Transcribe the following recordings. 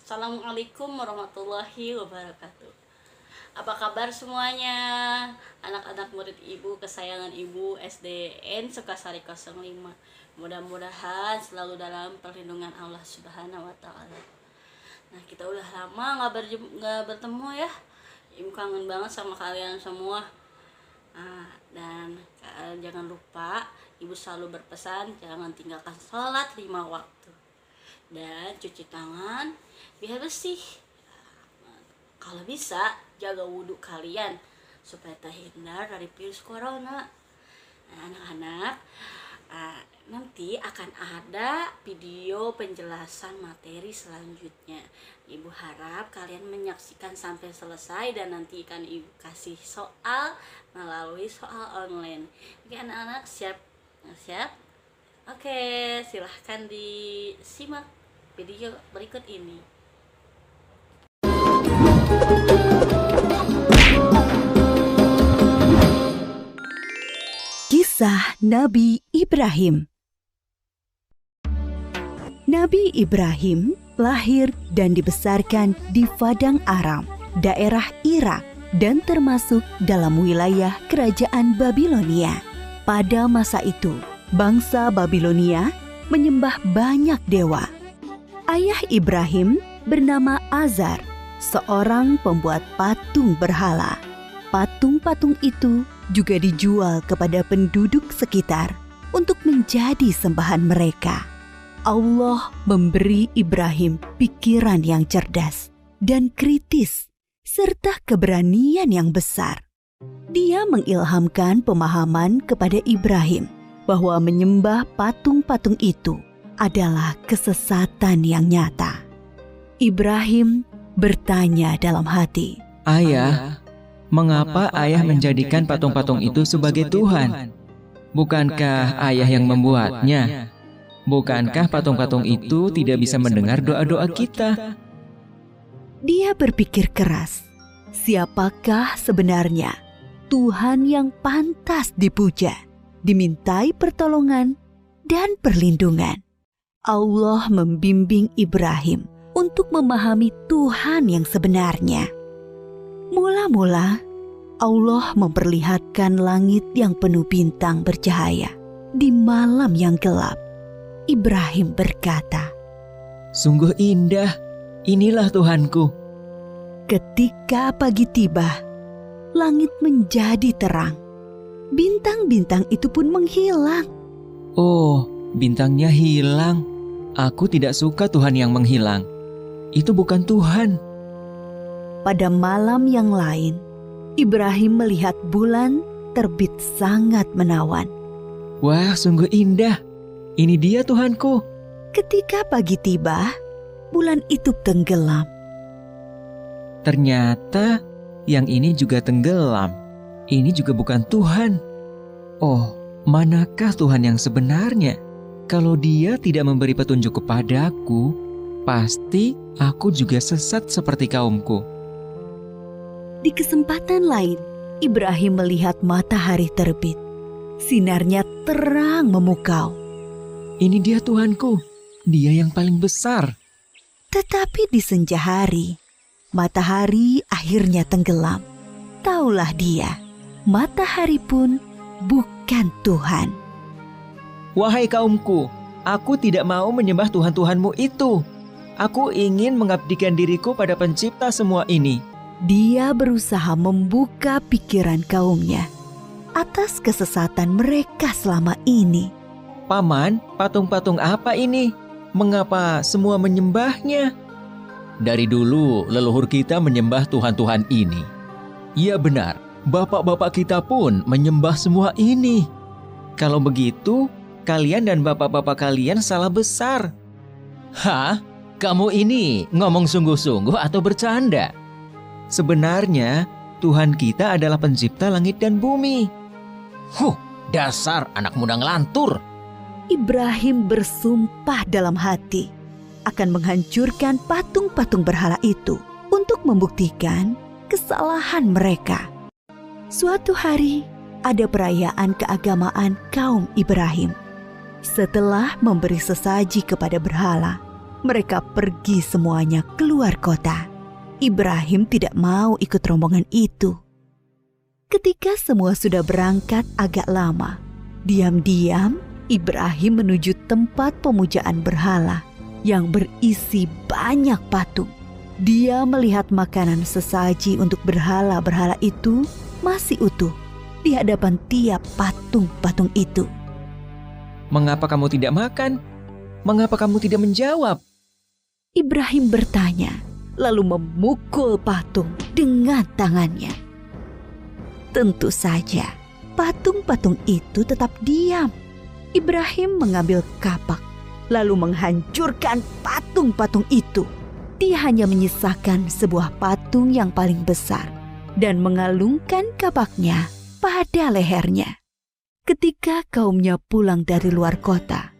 Assalamualaikum warahmatullahi wabarakatuh. Apa kabar semuanya? Anak-anak murid ibu kesayangan ibu SDN Sukasari 05. Mudah-mudahan selalu dalam perlindungan Allah Subhanahu wa taala. Nah, kita udah lama nggak bertemu ya. Ibu kangen banget sama kalian semua. Dan jangan lupa ibu selalu berpesan jangan tinggalkan sholat 5 waktu dan cuci tangan biar bersih. Kalau bisa jaga wudhu kalian supaya terhindar dari virus corona. Nah, anak-anak, nanti akan ada video penjelasan materi selanjutnya. Ibu harap kalian menyaksikan sampai selesai dan nanti akan ibu kasih soal melalui soal online. Oke anak-anak, siap? Siap? Oke, silahkan disimak video berikut ini. Kisah Nabi Ibrahim. Nabi Ibrahim lahir dan dibesarkan di Padang Aram, daerah Irak, dan termasuk dalam wilayah kerajaan Babilonia. Pada masa itu, bangsa Babilonia menyembah banyak dewa. Ayah Ibrahim bernama Azar, seorang pembuat patung berhala. Patung-patung itu juga dijual kepada penduduk sekitar untuk menjadi sembahan mereka. Allah memberi Ibrahim pikiran yang cerdas dan kritis, serta keberanian yang besar. Dia mengilhamkan pemahaman kepada Ibrahim bahwa menyembah patung-patung itu adalah kesesatan yang nyata. Ibrahim bertanya dalam hati, "Ayah, mengapa ayah menjadikan patung-patung itu sebagai Tuhan? Bukankah ayah yang membuatnya? Bukankah patung-patung itu tidak bisa mendengar doa-doa kita?" Dia berpikir keras, siapakah sebenarnya Tuhan yang pantas dipuja, dimintai pertolongan dan perlindungan? Allah membimbing Ibrahim untuk memahami Tuhan yang sebenarnya. Mula-mula, Allah memperlihatkan langit yang penuh bintang bercahaya di malam yang gelap. Ibrahim berkata, "Sungguh indah, inilah Tuhanku." Ketika pagi tiba, langit menjadi terang. Bintang-bintang itu pun menghilang. Oh, bintangnya hilang. Aku tidak suka Tuhan yang menghilang. Itu bukan Tuhan. Pada malam yang lain, Ibrahim melihat bulan terbit sangat menawan. Wah, sungguh indah. Ini dia Tuhanku. Ketika pagi tiba, bulan itu tenggelam. Ternyata yang ini juga tenggelam. Ini juga bukan Tuhan. Oh, manakah Tuhan yang sebenarnya? Kalau Dia tidak memberi petunjuk kepadaku, pasti aku juga sesat seperti kaumku. Di kesempatan lain, Ibrahim melihat matahari terbit. Sinarnya terang memukau. Ini dia Tuhanku, Dia yang paling besar. Tetapi di senja hari, matahari akhirnya tenggelam. Taulah dia, matahari pun bukan Tuhan. Wahai kaumku, aku tidak mau menyembah Tuhan-Tuhanmu itu. Aku ingin mengabdikan diriku pada pencipta semua ini. Dia berusaha membuka pikiran kaumnya atas kesesatan mereka selama ini. Paman, patung-patung apa ini? Mengapa semua menyembahnya? Dari dulu leluhur kita menyembah Tuhan-Tuhan ini. Iya benar, bapak-bapak kita pun menyembah semua ini. Kalau begitu, kalian dan bapak-bapak kalian salah besar. Hah? Kamu ini ngomong sungguh-sungguh atau bercanda? Sebenarnya, Tuhan kita adalah pencipta langit dan bumi. Dasar anak muda ngelantur. Ibrahim bersumpah dalam hati akan menghancurkan patung-patung berhala itu untuk membuktikan kesalahan mereka. Suatu hari, ada perayaan keagamaan kaum Ibrahim. Setelah memberi sesaji kepada berhala, mereka pergi semuanya keluar kota. Ibrahim tidak mau ikut rombongan itu. Ketika semua sudah berangkat agak lama, diam-diam Ibrahim menuju tempat pemujaan berhala yang berisi banyak patung. Dia melihat makanan sesaji untuk berhala-berhala itu masih utuh di hadapan tiap patung-patung itu. Mengapa kamu tidak makan? Mengapa kamu tidak menjawab? Ibrahim bertanya, lalu memukul patung dengan tangannya. Tentu saja, patung-patung itu tetap diam. Ibrahim mengambil kapak, lalu menghancurkan patung-patung itu. Dia hanya menyisakan sebuah patung yang paling besar dan mengalungkan kapaknya pada lehernya. Ketika kaumnya pulang dari luar kota,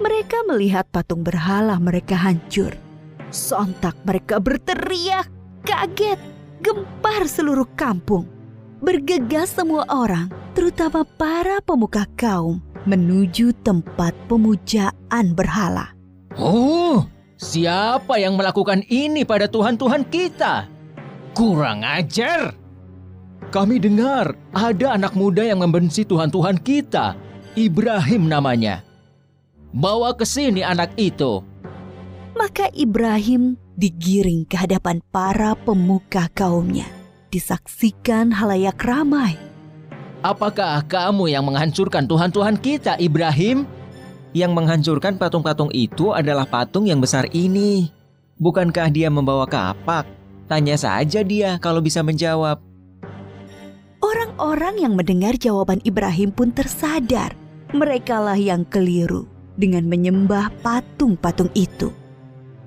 mereka melihat patung berhala mereka hancur. Sontak mereka berteriak, kaget, gempar seluruh kampung. Bergegas semua orang, terutama para pemuka kaum, menuju tempat pemujaan berhala. Oh, siapa yang melakukan ini pada Tuhan-Tuhan kita? Kurang ajar! Kami dengar ada anak muda yang membenci Tuhan-Tuhan kita. Ibrahim namanya. Bawa ke sini anak itu. Maka Ibrahim digiring ke hadapan para pemuka kaumnya. Disaksikan halayak ramai. Apakah kamu yang menghancurkan Tuhan-Tuhan kita, Ibrahim? Yang menghancurkan patung-patung itu adalah patung yang besar ini. Bukankah dia membawa kapak? Tanya saja dia kalau bisa menjawab. Orang-orang yang mendengar jawaban Ibrahim pun tersadar. Merekalah yang keliru dengan menyembah patung-patung itu.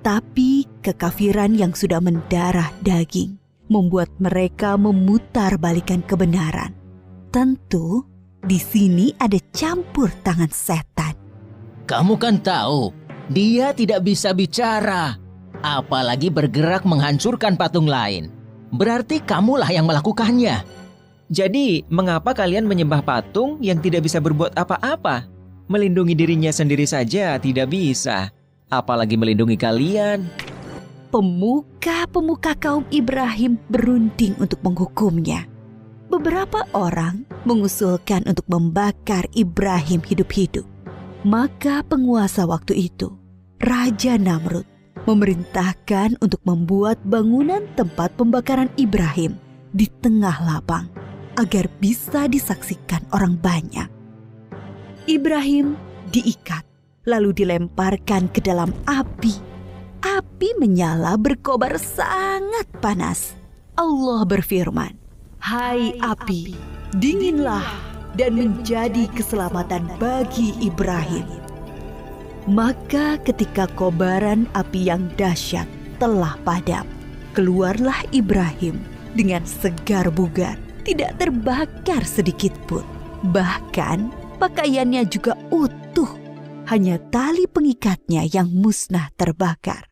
Tapi kekafiran yang sudah mendarah daging membuat mereka memutarbalikkan kebenaran. Tentu di sini ada campur tangan setan. Kamu kan tahu, dia tidak bisa bicara, apalagi bergerak menghancurkan patung lain. Berarti kamulah yang melakukannya. Jadi, mengapa kalian menyembah patung yang tidak bisa berbuat apa-apa? Melindungi dirinya sendiri saja tidak bisa, apalagi melindungi kalian. Pemuka-pemuka kaum Ibrahim berunding untuk menghukumnya. Beberapa orang mengusulkan untuk membakar Ibrahim hidup-hidup. Maka penguasa waktu itu, Raja Namrud, memerintahkan untuk membuat bangunan tempat pembakaran Ibrahim di tengah lapang agar bisa disaksikan orang banyak. Ibrahim diikat lalu dilemparkan ke dalam api. Api menyala berkobar sangat panas. Allah berfirman, "Hai api, dinginlah dan menjadi keselamatan bagi Ibrahim." Maka ketika kobaran api yang dahsyat telah padam, keluarlah Ibrahim dengan segar bugar, tidak terbakar sedikit pun. Bahkan pakaiannya juga utuh, hanya tali pengikatnya yang musnah terbakar.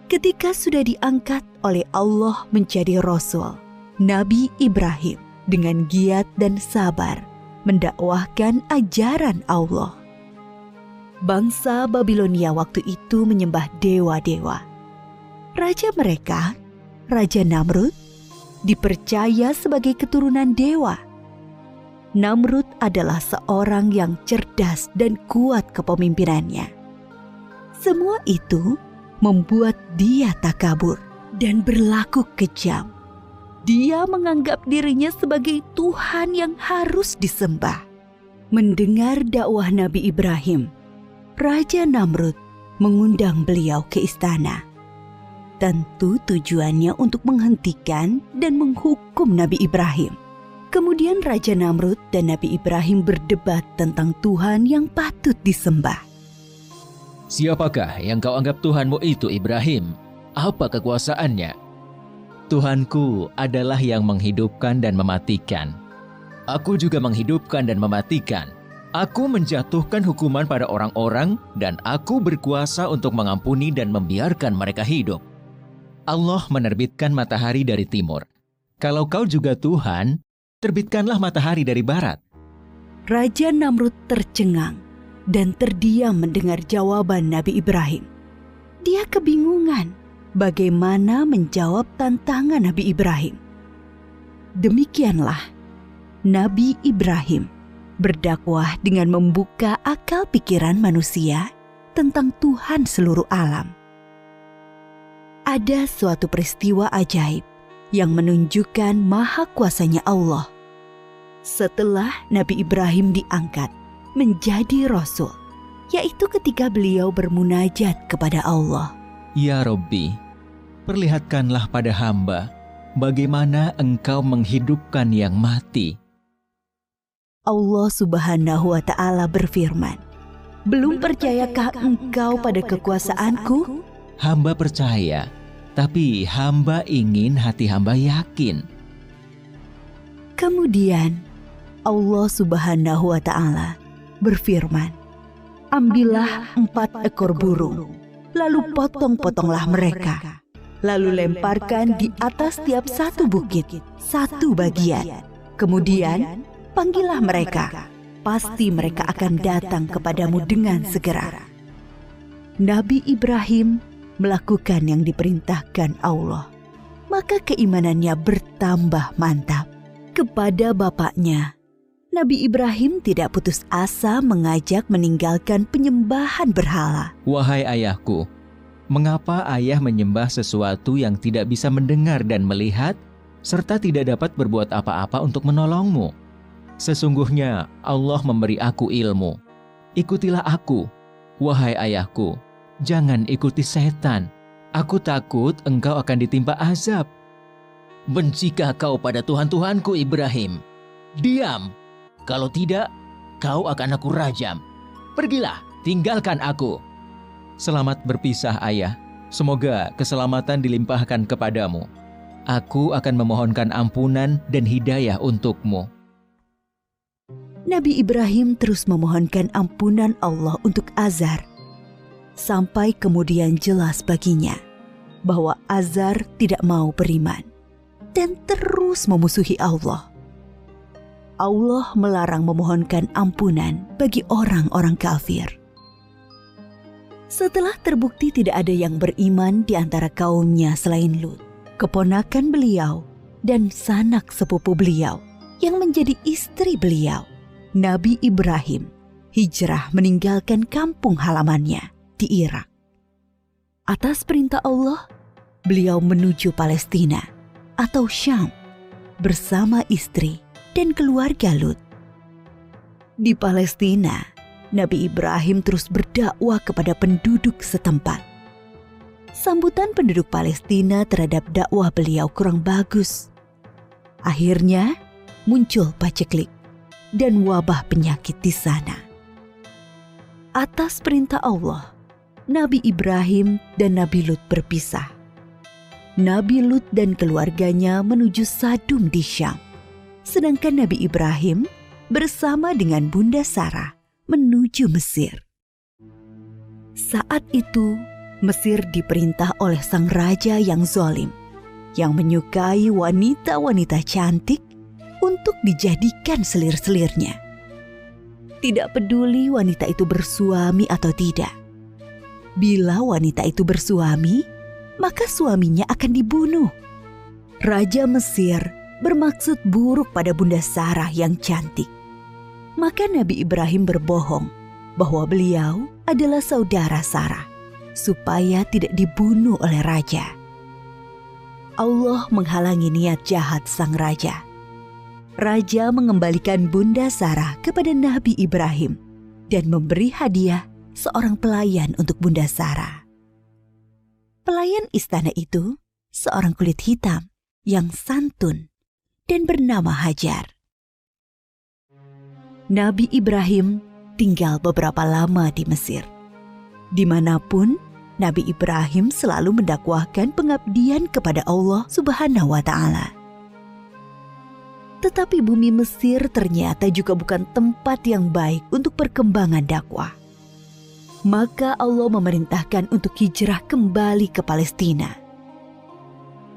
Ketika sudah diangkat oleh Allah menjadi Rasul, Nabi Ibrahim dengan giat dan sabar mendakwahkan ajaran Allah. Bangsa Babilonia waktu itu menyembah dewa-dewa. Raja mereka, Raja Namrud, dipercaya sebagai keturunan dewa. Namrud adalah seorang yang cerdas dan kuat kepemimpinannya. Semua itu membuat dia takabur dan berlaku kejam. Dia menganggap dirinya sebagai Tuhan yang harus disembah. Mendengar dakwah Nabi Ibrahim, Raja Namrud mengundang beliau ke istana. Tentu tujuannya untuk menghentikan dan menghukum Nabi Ibrahim. Kemudian Raja Namrud dan Nabi Ibrahim berdebat tentang Tuhan yang patut disembah. Siapakah yang kau anggap Tuhanmu itu, Ibrahim? Apa kekuasaannya? Tuhanku adalah yang menghidupkan dan mematikan. Aku juga menghidupkan dan mematikan. Aku menjatuhkan hukuman pada orang-orang dan aku berkuasa untuk mengampuni dan membiarkan mereka hidup. Allah menerbitkan matahari dari timur. Kalau kau juga Tuhan, terbitkanlah matahari dari barat. Raja Namrud tercengang. dan terdiam mendengar jawaban Nabi Ibrahim. Dia kebingungan bagaimana menjawab tantangan Nabi Ibrahim. Demikianlah Nabi Ibrahim berdakwah dengan membuka akal pikiran manusia tentang Tuhan seluruh alam. Ada suatu peristiwa ajaib yang menunjukkan maha kuasanya Allah. Setelah Nabi Ibrahim diangkat menjadi Rasul, yaitu ketika beliau bermunajat kepada Allah. Ya Rabbi, perlihatkanlah pada hamba bagaimana Engkau menghidupkan yang mati. Allah Subhanahu wa Ta'ala berfirman, "Belum percayakah engkau pada kekuasaanku?" Hamba percaya, tapi hamba ingin hati hamba yakin. Kemudian Allah Subhanahu wa Ta'ala berfirman, "Ambillah 4 ekor burung, lalu potong-potonglah mereka, lalu lemparkan di atas tiap satu bukit, satu bagian. Kemudian panggillah mereka, pasti mereka akan datang kepadamu dengan segera." Nabi Ibrahim melakukan yang diperintahkan Allah, maka keimanannya bertambah mantap. Kepada bapaknya, Nabi Ibrahim tidak putus asa mengajak meninggalkan penyembahan berhala. Wahai ayahku, mengapa ayah menyembah sesuatu yang tidak bisa mendengar dan melihat, serta tidak dapat berbuat apa-apa untuk menolongmu? Sesungguhnya Allah memberi aku ilmu. Ikutilah aku, wahai ayahku, jangan ikuti setan. Aku takut engkau akan ditimpa azab. Bencikah kau pada Tuhan-Tuhanku Ibrahim? Diam! Kalau tidak, kau akan aku rajam. Pergilah, tinggalkan aku. Selamat berpisah ayah. Semoga keselamatan dilimpahkan kepadamu. Aku akan memohonkan ampunan dan hidayah untukmu. Nabi Ibrahim terus memohonkan ampunan Allah untuk Azar, sampai kemudian jelas baginya bahwa Azar tidak mau beriman dan terus memusuhi Allah. Allah melarang memohonkan ampunan bagi orang-orang kafir. Setelah terbukti tidak ada yang beriman di antara kaumnya selain Lut, keponakan beliau dan sanak sepupu beliau yang menjadi istri beliau, Nabi Ibrahim hijrah meninggalkan kampung halamannya di Irak. Atas perintah Allah, beliau menuju Palestina atau Syam bersama istri dan keluarga Lut. Di Palestina, Nabi Ibrahim terus berdakwah kepada penduduk setempat. Sambutan penduduk Palestina terhadap dakwah beliau kurang bagus. Akhirnya muncul paceklik dan wabah penyakit di sana. Atas perintah Allah, Nabi Ibrahim dan Nabi Lut berpisah. Nabi Lut dan keluarganya menuju Sadum di Syam, sedangkan Nabi Ibrahim bersama dengan Bunda Sarah menuju Mesir. Saat itu, Mesir diperintah oleh sang raja yang zalim, yang menyukai wanita-wanita cantik untuk dijadikan selir-selirnya. Tidak peduli wanita itu bersuami atau tidak. Bila wanita itu bersuami, maka suaminya akan dibunuh. Raja Mesir bermaksud buruk pada Bunda Sarah yang cantik. Maka Nabi Ibrahim berbohong bahwa beliau adalah saudara Sarah, supaya tidak dibunuh oleh raja. Allah menghalangi niat jahat sang raja. Raja mengembalikan Bunda Sarah kepada Nabi Ibrahim dan memberi hadiah seorang pelayan untuk Bunda Sarah. Pelayan istana itu seorang kulit hitam yang santun dan bernama Hajar. Nabi Ibrahim tinggal beberapa lama di Mesir. Dimanapun, Nabi Ibrahim selalu mendakwahkan pengabdian kepada Allah Subhanahu wa Ta'ala. Tetapi bumi Mesir ternyata juga bukan tempat yang baik untuk perkembangan dakwah. Maka Allah memerintahkan untuk hijrah kembali ke Palestina.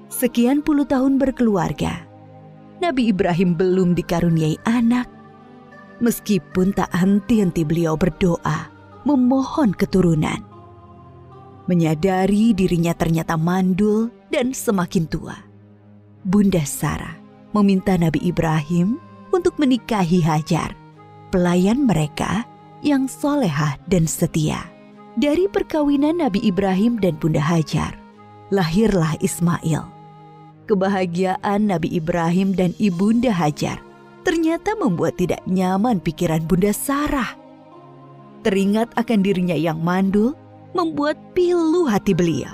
Sekian puluh tahun berkeluarga, Nabi Ibrahim belum dikaruniai anak. meskipun tak henti-henti beliau berdoa, memohon keturunan. Menyadari dirinya ternyata mandul dan semakin tua, Bunda Sarah meminta Nabi Ibrahim untuk menikahi Hajar, pelayan mereka yang solehah dan setia. Dari perkawinan Nabi Ibrahim dan Bunda Hajar, lahirlah Ismail. Kebahagiaan Nabi Ibrahim dan Ibunda Hajar ternyata membuat tidak nyaman pikiran Bunda Sarah. Teringat akan dirinya yang mandul, membuat pilu hati beliau.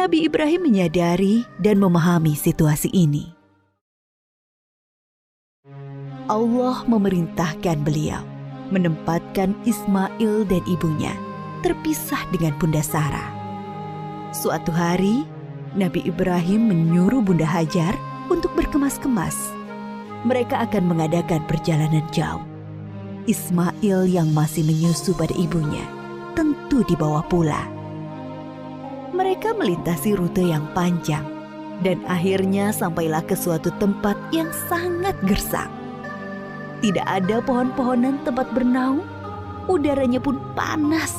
Nabi Ibrahim menyadari dan memahami situasi ini. Allah memerintahkan beliau menempatkan Ismail dan ibunya terpisah dengan Bunda Sarah. Suatu hari, Nabi Ibrahim menyuruh Bunda Hajar untuk berkemas-kemas. Mereka akan mengadakan perjalanan jauh. Ismail yang masih menyusu pada ibunya tentu dibawa pula. Mereka melintasi rute yang panjang dan akhirnya sampailah ke suatu tempat yang sangat gersang. Tidak ada pohon-pohonan tempat bernaung, udaranya pun panas.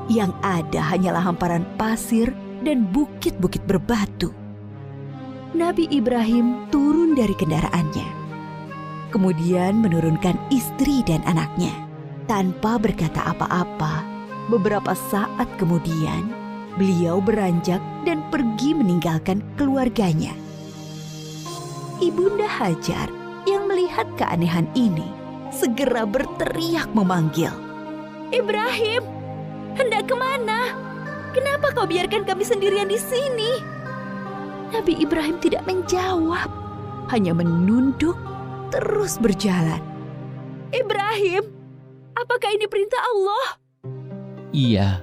Yang ada hanyalah hamparan pasir dan bukit-bukit berbatu. Nabi Ibrahim turun dari kendaraannya, kemudian menurunkan istri dan anaknya. Tanpa berkata apa-apa, beberapa saat kemudian, beliau beranjak dan pergi meninggalkan keluarganya. Ibunda Hajar yang melihat keanehan ini segera berteriak memanggil, "Ibrahim, hendak kemana? Kenapa kau biarkan kami sendirian di sini?" Nabi Ibrahim tidak menjawab, hanya menunduk terus berjalan. "Ibrahim, apakah ini perintah Allah?" Iya.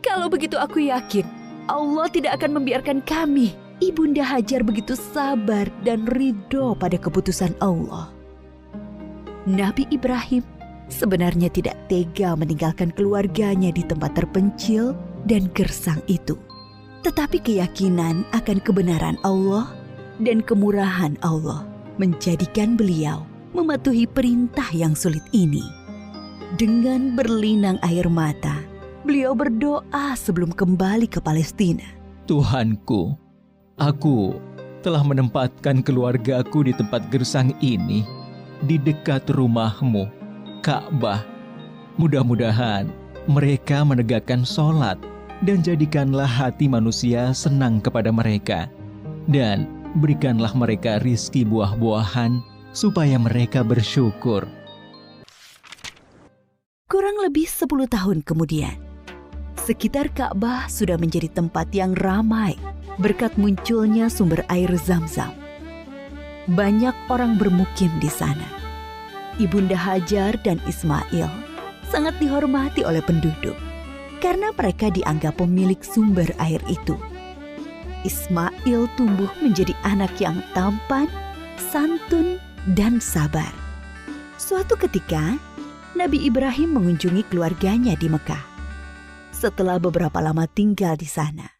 "Kalau begitu aku yakin Allah tidak akan membiarkan kami." Ibunda Hajar begitu sabar dan ridho pada keputusan Allah. Nabi Ibrahim sebenarnya tidak tega meninggalkan keluarganya di tempat terpencil dan gersang itu. Tetapi keyakinan akan kebenaran Allah dan kemurahan Allah menjadikan beliau mematuhi perintah yang sulit ini. Dengan berlinang air mata, beliau berdoa sebelum kembali ke Palestina. Tuhanku, aku telah menempatkan keluargaku di tempat gersang ini, di dekat rumah-Mu, Ka'bah. Mudah-mudahan mereka menegakkan sholat dan jadikanlah hati manusia senang kepada mereka. Dan berikanlah mereka rizki buah-buahan supaya mereka bersyukur. Kurang lebih 10 tahun kemudian, sekitar Ka'bah sudah menjadi tempat yang ramai berkat munculnya sumber air Zam-Zam. Banyak orang bermukim di sana. Ibunda Hajar dan Ismail sangat dihormati oleh penduduk karena mereka dianggap pemilik sumber air itu. Ismail tumbuh menjadi anak yang tampan, santun, dan sabar. Suatu ketika, Nabi Ibrahim mengunjungi keluarganya di Mekah. Setelah beberapa lama tinggal di sana,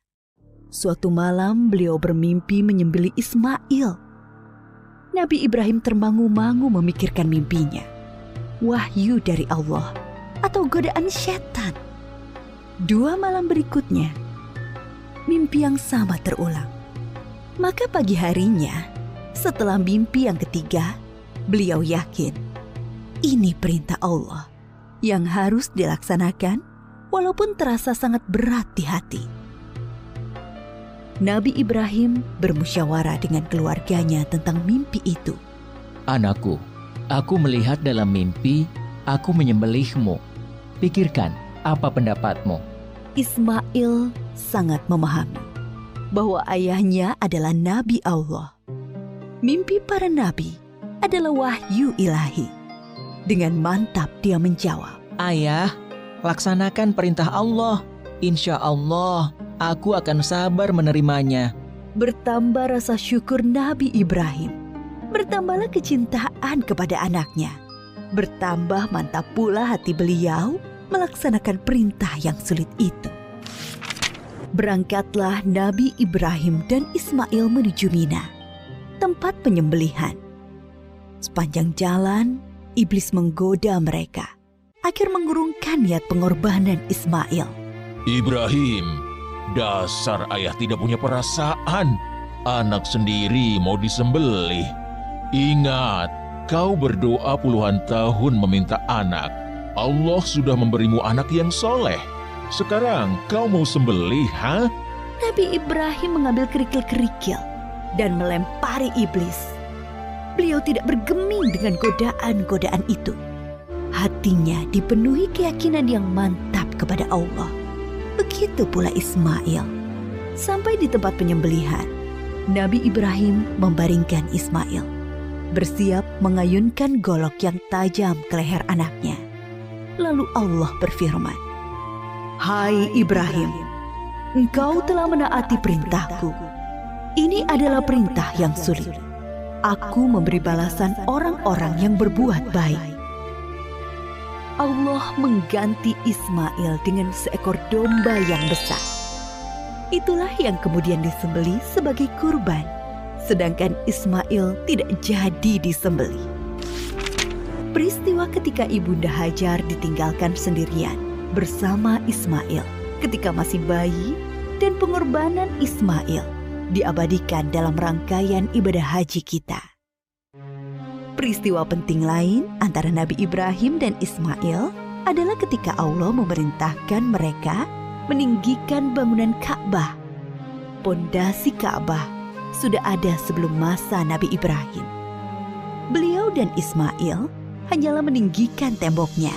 suatu malam beliau bermimpi menyembelih Ismail. Nabi Ibrahim termangu-mangu memikirkan mimpinya. Wahyu dari Allah atau godaan setan? 2 malam berikutnya, mimpi yang sama terulang. Maka pagi harinya, setelah mimpi yang ketiga, beliau yakin ini perintah Allah yang harus dilaksanakan walaupun terasa sangat berat di hati. Nabi Ibrahim bermusyawarah dengan keluarganya tentang mimpi itu. Anakku, aku melihat dalam mimpi, aku menyembelihmu. Pikirkan, apa pendapatmu? Ismail sangat memahami bahwa ayahnya adalah Nabi Allah. Mimpi para nabi adalah wahyu ilahi. Dengan mantap dia menjawab, Ayah, laksanakan perintah Allah. Insya Allah, aku akan sabar menerimanya. Bertambah rasa syukur Nabi Ibrahim. Bertambahlah kecintaan kepada anaknya. Bertambah mantap pula hati beliau melaksanakan perintah yang sulit itu. Berangkatlah Nabi Ibrahim dan Ismail menuju Mina, tempat penyembelihan. Sepanjang jalan, iblis menggoda mereka agar mengurungkan niat pengorbanan Ismail. Ibrahim, dasar ayah tidak punya perasaan. Anak sendiri mau disembelih. Ingat, kau berdoa puluhan tahun meminta anak. Allah sudah memberimu anak yang soleh. Sekarang kau mau sembelih, ha? Nabi Ibrahim mengambil kerikil-kerikil dan melempari iblis. Beliau tidak bergeming dengan godaan-godaan itu. Hatinya dipenuhi keyakinan yang mantap kepada Allah. Begitu pula Ismail. Sampai di tempat penyembelihan, Nabi Ibrahim membaringkan Ismail, bersiap mengayunkan golok yang tajam ke leher anaknya. Lalu Allah berfirman, "Hai Ibrahim, engkau telah menaati perintahku. Ini adalah perintah yang sulit. Aku memberi balasan orang-orang yang berbuat baik." Allah mengganti Ismail dengan seekor domba yang besar. Itulah yang kemudian disembelih sebagai kurban, sedangkan Ismail tidak jadi disembelih. Peristiwa ketika Ibunda Hajar ditinggalkan sendirian bersama Ismail ketika masih bayi dan pengorbanan Ismail diabadikan dalam rangkaian ibadah haji kita. Peristiwa penting lain antara Nabi Ibrahim dan Ismail adalah ketika Allah memerintahkan mereka meninggikan bangunan Ka'bah. Pondasi Ka'bah sudah ada sebelum masa Nabi Ibrahim. Beliau dan Ismail hanyalah meninggikan temboknya.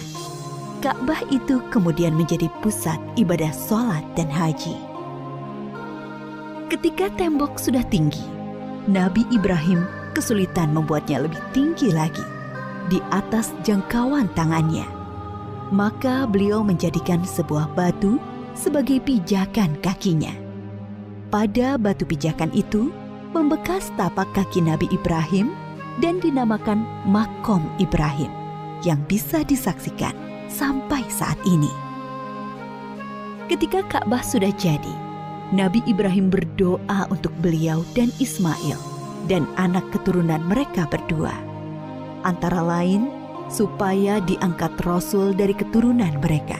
Ka'bah itu kemudian menjadi pusat ibadah sholat dan haji. Ketika tembok sudah tinggi, Nabi Ibrahim kesulitan membuatnya lebih tinggi lagi, di atas jangkauan tangannya. Maka beliau menjadikan sebuah batu sebagai pijakan kakinya. Pada batu pijakan itu membekas tapak kaki Nabi Ibrahim dan dinamakan Makom Ibrahim yang bisa disaksikan sampai saat ini. Ketika Ka'bah sudah jadi, Nabi Ibrahim berdoa untuk beliau dan Ismail dan anak keturunan mereka berdua. Antara lain, supaya diangkat Rasul dari keturunan mereka.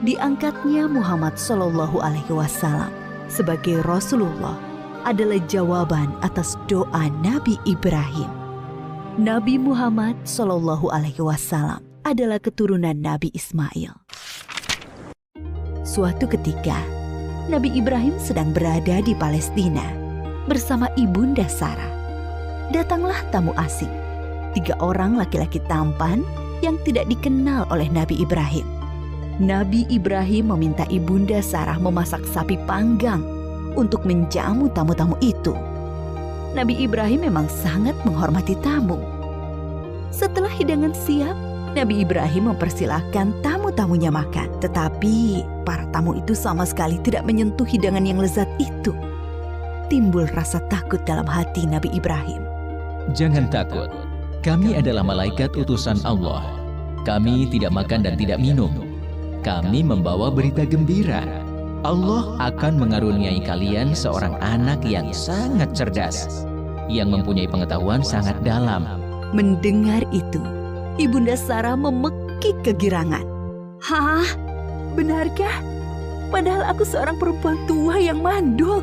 Diangkatnya Muhammad SAW sebagai Rasulullah adalah jawaban atas doa Nabi Ibrahim. Nabi Muhammad SAW adalah keturunan Nabi Ismail. Suatu ketika, Nabi Ibrahim sedang berada di Palestina bersama Ibunda Sarah. Datanglah tamu asing, 3 orang laki-laki tampan yang tidak dikenal oleh Nabi Ibrahim. Nabi Ibrahim meminta Ibunda Sarah memasak sapi panggang untuk menjamu tamu-tamu itu. Nabi Ibrahim memang sangat menghormati tamu. Setelah hidangan siap, Nabi Ibrahim mempersilahkan tamu-tamunya makan. Tetapi para tamu itu sama sekali tidak menyentuh hidangan yang lezat itu. Timbul rasa takut dalam hati Nabi Ibrahim. Jangan takut, kami adalah malaikat utusan Allah. Kami tidak makan dan tidak minum. Kami membawa berita gembira. Allah akan mengaruniai kalian seorang anak yang sangat cerdas, yang mempunyai pengetahuan sangat dalam. Mendengar itu, Ibunda Sarah memekik kegirangan. Hah? Benarkah? Padahal aku seorang perempuan tua yang mandul.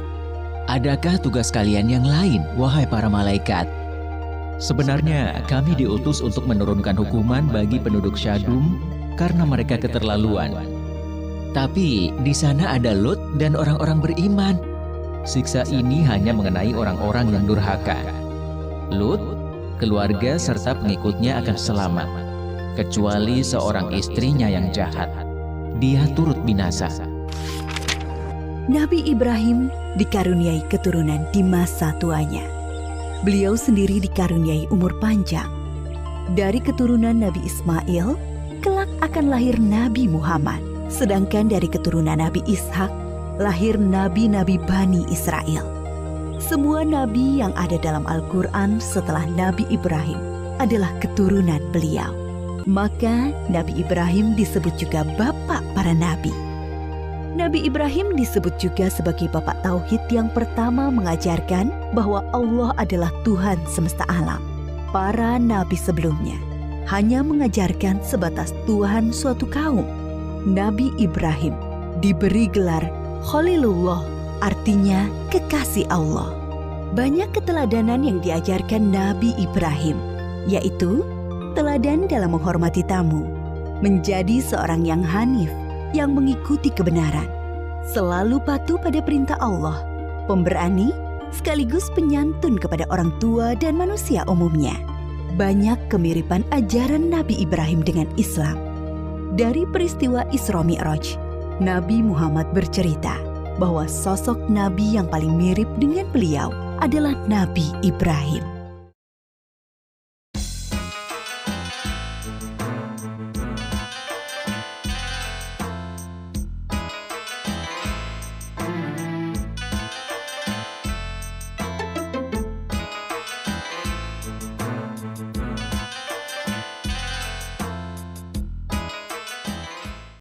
Adakah tugas kalian yang lain, wahai para malaikat? Sebenarnya kami diutus untuk menurunkan hukuman bagi penduduk Syadum karena mereka keterlaluan. Tapi di sana ada Lut dan orang-orang beriman. Siksa ini hanya mengenai orang-orang yang durhaka. Lut, keluarga serta pengikutnya akan selamat, kecuali seorang istrinya yang jahat. Dia turut binasa. Nabi Ibrahim dikaruniai keturunan di masa tuanya. Beliau sendiri dikaruniai umur panjang. Dari keturunan Nabi Ismail, kelak akan lahir Nabi Muhammad. Sedangkan dari keturunan Nabi Ishak, lahir nabi-nabi Bani Israel. Semua nabi yang ada dalam Al-Quran setelah Nabi Ibrahim adalah keturunan beliau. Maka Nabi Ibrahim disebut juga bapak para nabi. Nabi Ibrahim disebut juga sebagai bapak tauhid yang pertama mengajarkan bahwa Allah adalah Tuhan semesta alam. Para nabi sebelumnya hanya mengajarkan sebatas Tuhan suatu kaum. Nabi Ibrahim diberi gelar Khalilullah, artinya kekasih Allah. Banyak keteladanan yang diajarkan Nabi Ibrahim, yaitu teladan dalam menghormati tamu, menjadi seorang yang hanif, yang mengikuti kebenaran, selalu patuh pada perintah Allah, pemberani, sekaligus penyantun kepada orang tua dan manusia umumnya. Banyak kemiripan ajaran Nabi Ibrahim dengan Islam. Dari peristiwa Isra Mi'raj, Nabi Muhammad bercerita bahwa sosok Nabi yang paling mirip dengan beliau adalah Nabi Ibrahim.